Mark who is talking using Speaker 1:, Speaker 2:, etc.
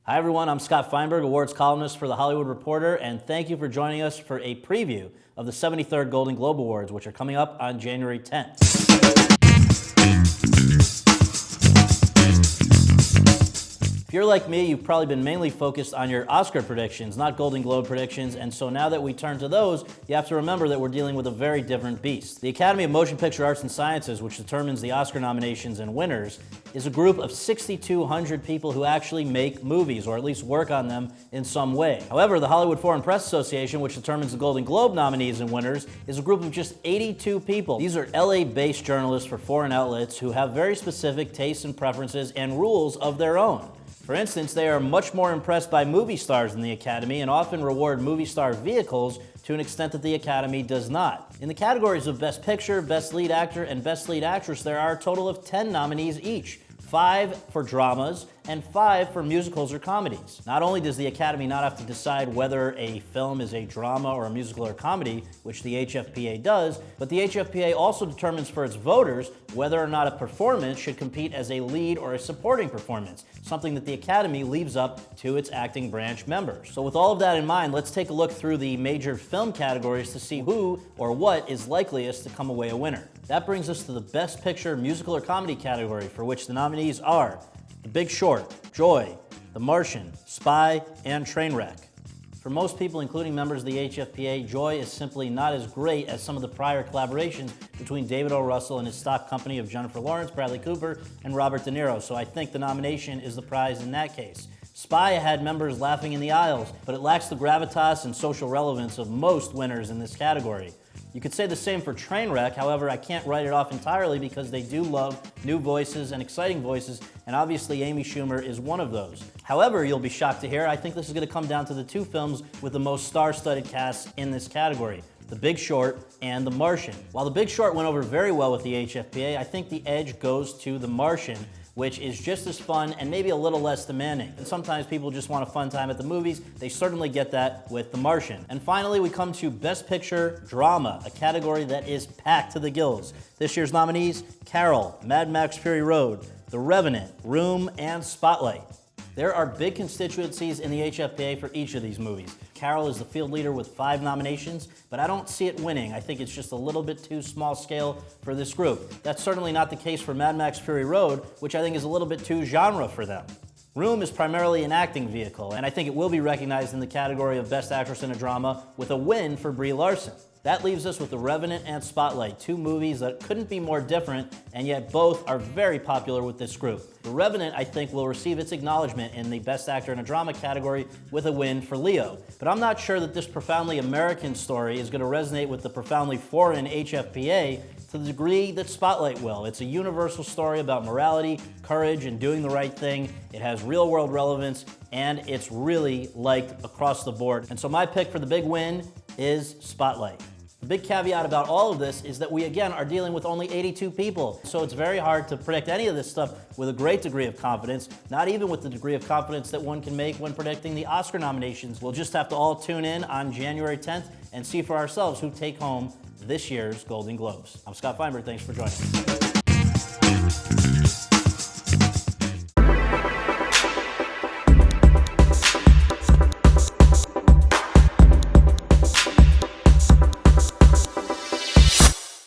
Speaker 1: Hi everyone, I'm Scott Feinberg, awards columnist for The Hollywood Reporter, and thank you for joining us for a preview of the 73rd Golden Globe Awards, which are coming up on January 10th. If you're like me, you've probably been mainly focused on your Oscar predictions, not Golden Globe predictions, and so now that we turn to those, you have to remember that we're dealing with a very different beast. The Academy of Motion Picture Arts and Sciences, which determines the Oscar nominations and winners, is a group of 6,200 people who actually make movies, or at least work on them in some way. However, the Hollywood Foreign Press Association, which determines the Golden Globe nominees and winners, is a group of just 82 people. These are LA-based journalists for foreign outlets who have very specific tastes and preferences and rules of their own. For instance, they are much more impressed by movie stars than the Academy and often reward movie star vehicles to an extent that the Academy does not. In the categories of Best Picture, Best Lead Actor, and Best Lead Actress, there are a total of 10 nominees each. 5 for dramas, and 5 for musicals or comedies. Not only does the Academy not have to decide whether a film is a drama or a musical or comedy, which the HFPA does, but the HFPA also determines for its voters whether or not a performance should compete as a lead or a supporting performance, something that the Academy leaves up to its acting branch members. So with all of that in mind, let's take a look through the major film categories to see who or what is likeliest to come away a winner. That brings us to the Best Picture musical or comedy category, for which the nominees are The Big Short, Joy, The Martian, Spy, and Trainwreck. For most people, including members of the HFPA, Joy is simply not as great as some of the prior collaborations between David O. Russell and his stock company of Jennifer Lawrence, Bradley Cooper, and Robert De Niro, so I think the nomination is the prize in that case. Spy had members laughing in the aisles, but it lacks the gravitas and social relevance of most winners in this category. You could say the same for Trainwreck, however, I can't write it off entirely because they do love new voices and exciting voices, and obviously Amy Schumer is one of those. However, you'll be shocked to hear, I think this is going to come down to the two films with the most star-studded casts in this category, The Big Short and The Martian. While The Big Short went over very well with the HFPA, I think the edge goes to The Martian, which is just as fun and maybe a little less demanding. And sometimes people just want a fun time at the movies. They certainly get that with The Martian. And finally, we come to Best Picture Drama, a category that is packed to the gills. This year's nominees, Carol, Mad Max Fury Road, The Revenant, Room, and Spotlight. There are big constituencies in the HFPA for each of these movies. Carol is the field leader with 5 nominations, but I don't see it winning. I think it's just a little bit too small scale for this group. That's certainly not the case for Mad Max Fury Road, which I think is a little bit too genre for them. Room is primarily an acting vehicle, and I think it will be recognized in the category of Best Actress in a Drama with a win for Brie Larson. That leaves us with The Revenant and Spotlight, 2 movies that couldn't be more different, and yet both are very popular with this group. The Revenant, I think, will receive its acknowledgement in the Best Actor in a Drama category with a win for Leo. But I'm not sure that this profoundly American story is going to resonate with the profoundly foreign HFPA to the degree that Spotlight will. It's a universal story about morality, courage, and doing the right thing. It has real-world relevance, and it's really liked across the board. And so my pick for the big win is Spotlight. The big caveat about all of this is that we, again, are dealing with only 82 people. So it's very hard to predict any of this stuff with a great degree of confidence, not even with the degree of confidence that one can make when predicting the Oscar nominations. We'll just have to all tune in on January 10th and see for ourselves who take home this year's Golden Globes. I'm Scott Feinberg. Thanks for joining us.